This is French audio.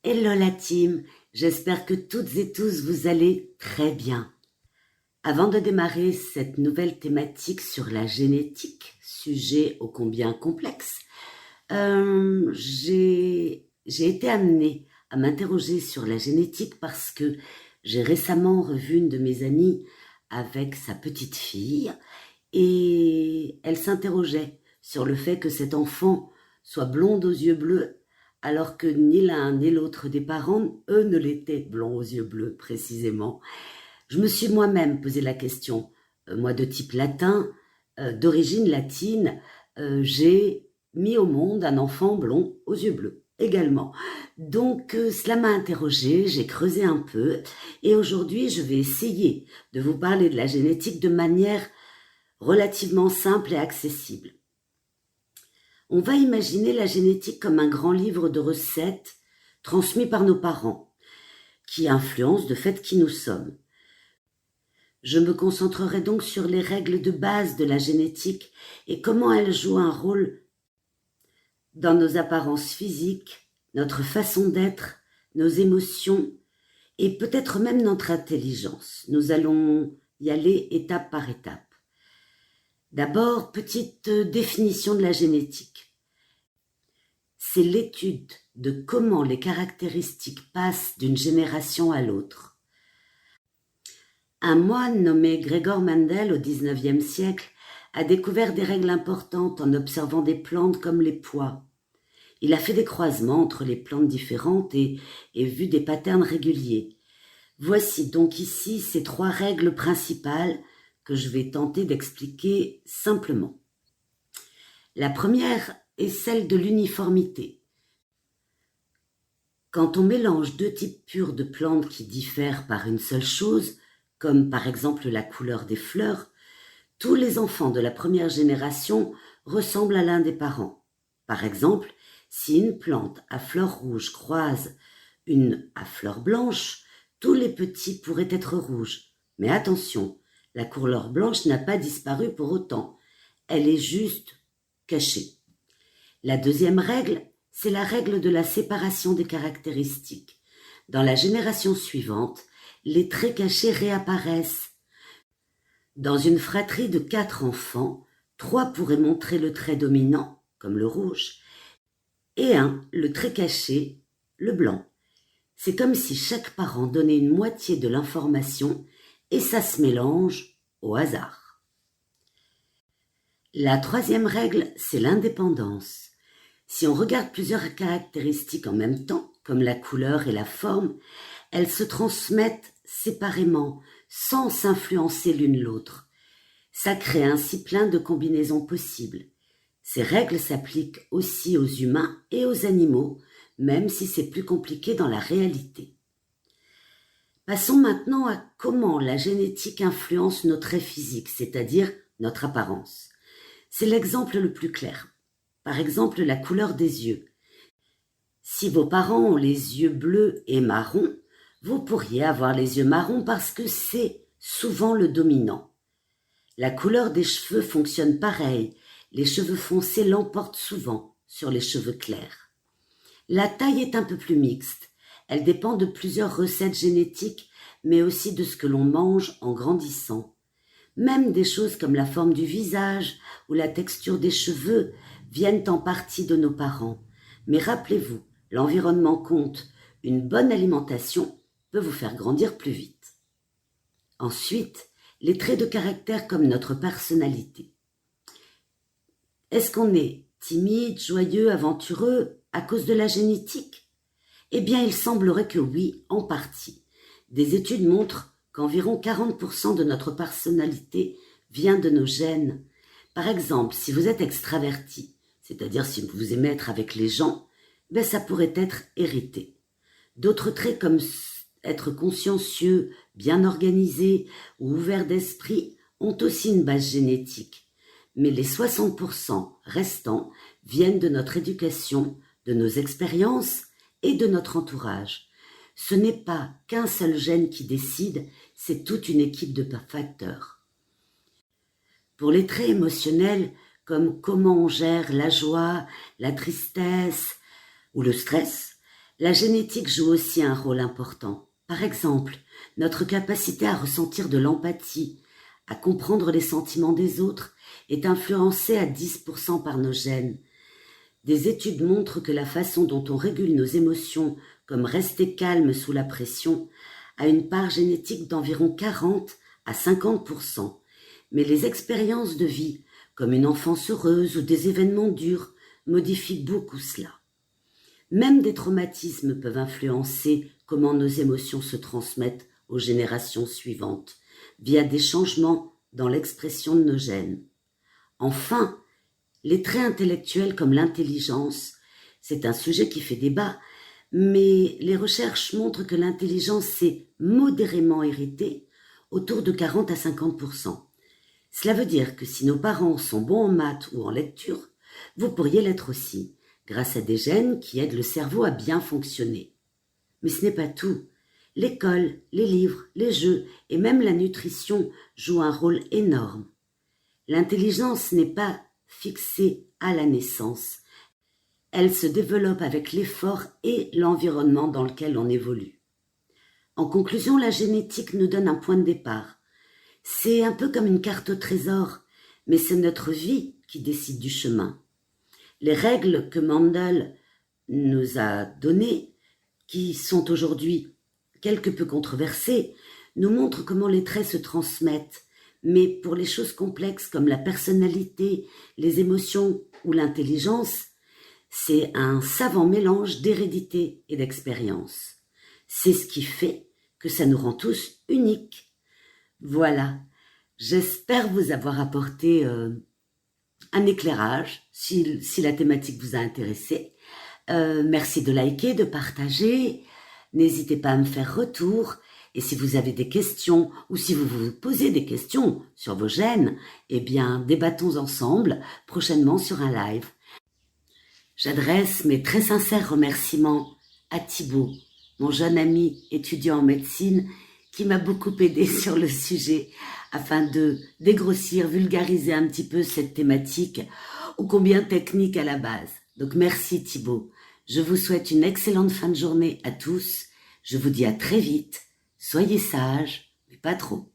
Hello la team, j'espère que toutes et tous vous allez très bien. Avant de démarrer cette nouvelle thématique sur la génétique, sujet ô combien complexe, j'ai été amenée à m'interroger sur la génétique parce que j'ai récemment revu une de mes amies avec sa petite fille et elle s'interrogeait sur le fait que cet enfant soit blonde aux yeux bleus alors que ni l'un ni l'autre des parents, eux, ne l'étaient blonds aux yeux bleus précisément. Je me suis moi-même posé la question, moi de type latin, d'origine latine, j'ai mis au monde un enfant blond aux yeux bleus également. Donc cela m'a interrogée, j'ai creusé un peu et aujourd'hui je vais essayer de vous parler de la génétique de manière relativement simple et accessible. On va imaginer la génétique comme un grand livre de recettes transmis par nos parents, qui influence de fait qui nous sommes. Je me concentrerai donc sur les règles de base de la génétique et comment elles jouent un rôle dans nos apparences physiques, notre façon d'être, nos émotions et peut-être même notre intelligence. Nous allons y aller étape par étape. D'abord, petite définition de la génétique. C'est l'étude de comment les caractéristiques passent d'une génération à l'autre. Un moine nommé Gregor Mendel au XIXe siècle a découvert des règles importantes en observant des plantes comme les pois. Il a fait des croisements entre les plantes différentes et vu des patterns réguliers. Voici donc ici ces 3 règles principales que je vais tenter d'expliquer simplement. La première est celle de l'uniformité. Quand on mélange 2 types purs de plantes qui diffèrent par une seule chose, comme par exemple la couleur des fleurs, tous les enfants de la première génération ressemblent à l'un des parents. Par exemple, si une plante à fleurs rouges croise une à fleurs blanches, tous les petits pourraient être rouges. Mais attention, la couleur blanche n'a pas disparu pour autant. Elle est juste cachée. La deuxième règle, c'est la règle de la séparation des caractéristiques. Dans la génération suivante, les traits cachés réapparaissent. Dans une fratrie de 4 enfants, 3 pourraient montrer le trait dominant, comme le rouge, et 1, le trait caché, le blanc. C'est comme si chaque parent donnait une moitié de l'information et ça se mélange au hasard. La troisième règle, c'est l'indépendance. Si on regarde plusieurs caractéristiques en même temps, comme la couleur et la forme, elles se transmettent séparément, sans s'influencer l'une l'autre. Ça crée ainsi plein de combinaisons possibles. Ces règles s'appliquent aussi aux humains et aux animaux, même si c'est plus compliqué dans la réalité. Passons maintenant à comment la génétique influence nos traits physiques, c'est-à-dire notre apparence. C'est l'exemple le plus clair. Par exemple, la couleur des yeux. Si vos parents ont les yeux bleus et marrons, vous pourriez avoir les yeux marrons parce que c'est souvent le dominant. La couleur des cheveux fonctionne pareil. Les cheveux foncés l'emportent souvent sur les cheveux clairs. La taille est un peu plus mixte. Elle dépend de plusieurs recettes génétiques, mais aussi de ce que l'on mange en grandissant. Même des choses comme la forme du visage ou la texture des cheveux viennent en partie de nos parents. Mais rappelez-vous, l'environnement compte. Une bonne alimentation peut vous faire grandir plus vite. Ensuite, les traits de caractère comme notre personnalité. Est-ce qu'on est timide, joyeux, aventureux à cause de la génétique? Eh bien, il semblerait que oui, en partie. Des études montrent qu'environ 40% de notre personnalité vient de nos gènes. Par exemple, si vous êtes extraverti, c'est-à-dire si vous aimez être avec les gens, ça pourrait être hérité. D'autres traits comme être consciencieux, bien organisé ou ouvert d'esprit ont aussi une base génétique. Mais les 60% restants viennent de notre éducation, de nos expériences et de notre entourage. Ce n'est pas qu'un seul gène qui décide, c'est toute une équipe de facteurs. Pour les traits émotionnels, comme comment on gère la joie, la tristesse ou le stress, La génétique joue aussi un rôle important. Par exemple, notre capacité à ressentir de l'empathie, à comprendre les sentiments des autres, est influencée à 10% par nos gènes. Des études montrent que la façon dont on régule nos émotions, comme rester calme sous la pression, a une part génétique d'environ 40 à 50%. Mais les expériences de vie, comme une enfance heureuse ou des événements durs, modifient beaucoup cela. Même des traumatismes peuvent influencer comment nos émotions se transmettent aux générations suivantes, via des changements dans l'expression de nos gènes. Enfin, les traits intellectuels comme l'intelligence, c'est un sujet qui fait débat, mais les recherches montrent que l'intelligence est modérément héritée, autour de 40 à 50%. Cela veut dire que si nos parents sont bons en maths ou en lecture, vous pourriez l'être aussi, grâce à des gènes qui aident le cerveau à bien fonctionner. Mais ce n'est pas tout. L'école, les livres, les jeux et même la nutrition jouent un rôle énorme. L'intelligence n'est pas fixée à la naissance. Elle se développe avec l'effort et l'environnement dans lequel on évolue. En conclusion, la génétique nous donne un point de départ. C'est un peu comme une carte au trésor, mais c'est notre vie qui décide du chemin. Les règles que Mendel nous a données, qui sont aujourd'hui quelque peu controversées, nous montrent comment les traits se transmettent. Mais pour les choses complexes comme la personnalité, les émotions ou l'intelligence, c'est un savant mélange d'hérédité et d'expérience. C'est ce qui fait que ça nous rend tous uniques. Voilà, j'espère vous avoir apporté un éclairage si la thématique vous a intéressé. Merci de liker, de partager. N'hésitez pas à me faire retour. Et si vous avez des questions ou si vous vous posez des questions sur vos gènes, eh bien, débattons ensemble prochainement sur un live. J'adresse mes très sincères remerciements à Thibaut, mon jeune ami étudiant en médecine, qui m'a beaucoup aidé sur le sujet afin de dégrossir, vulgariser un petit peu cette thématique ô combien technique à la base. Donc merci Thibaut. Je vous souhaite une excellente fin de journée à tous. Je vous dis à très vite. Soyez sages, mais pas trop.